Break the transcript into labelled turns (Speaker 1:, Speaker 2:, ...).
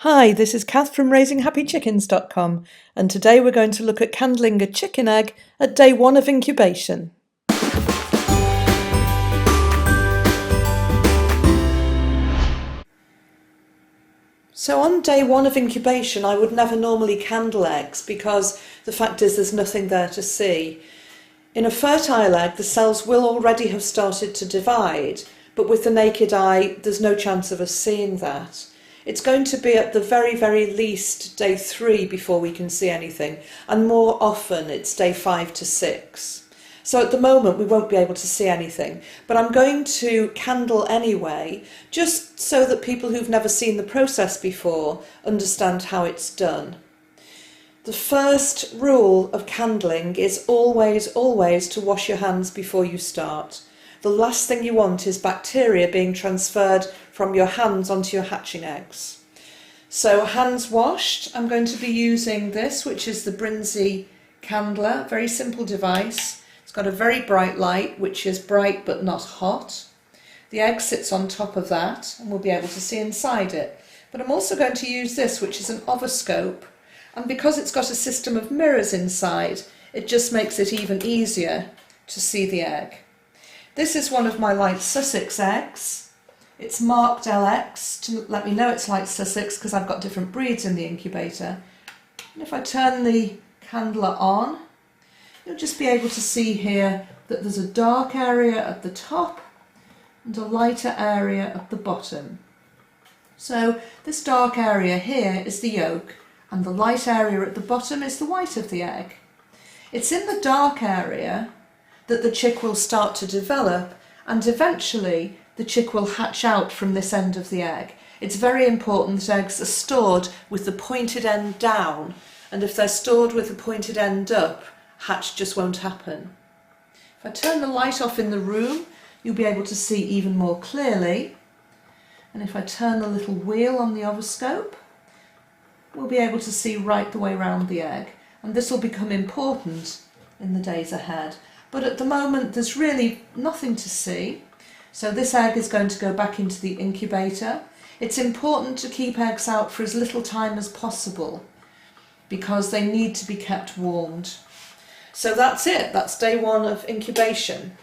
Speaker 1: Hi, this is Kath from raisinghappychickens.com, and today we're going to look at candling a chicken egg at day 1 of incubation. So on day 1 of incubation I would never normally candle eggs because the fact is there's nothing there to see. In a fertile egg the cells will already have started to divide, but with the naked eye there's no chance of us seeing that. It's going to be at the very least day 3 before we can see anything, and more often it's day 5 to 6. So at the moment we won't be able to see anything, but I'm going to candle anyway, just so that people who've never seen the process before understand how it's done. The first rule of candling is always to wash your hands before you start. The last thing you want is bacteria being transferred from your hands onto your hatching eggs. So hands washed, I'm going to be using this, which is the Brinzy Candler, very simple device. It's got a very bright light, which is bright but not hot. The egg sits on top of that and we'll be able to see inside it. But I'm also going to use this, which is an Ovascope, and because it's got a system of mirrors inside, it just makes it even easier to see the egg. This is one of my light Sussex eggs. It's marked LX to let me know it's light Sussex because I've got different breeds in the incubator. And if I turn the candler on, you'll just be able to see here that there's a dark area at the top and a lighter area at the bottom. So this dark area here is the yolk and the light area at the bottom is the white of the egg. It's in the dark area that the chick will start to develop, and eventually the chick will hatch out from this end of the egg. It's very important that eggs are stored with the pointed end down, and if they're stored with the pointed end up, hatch just won't happen. If I turn the light off in the room, you'll be able to see even more clearly, and if I turn the little wheel on the Ovascope, we'll be able to see right the way around the egg, and this will become important in the days ahead. But at the moment there's really nothing to see, so this egg is going to go back into the incubator. It's important to keep eggs out for as little time as possible because they need to be kept warmed. So that's it, that's day 1 of incubation.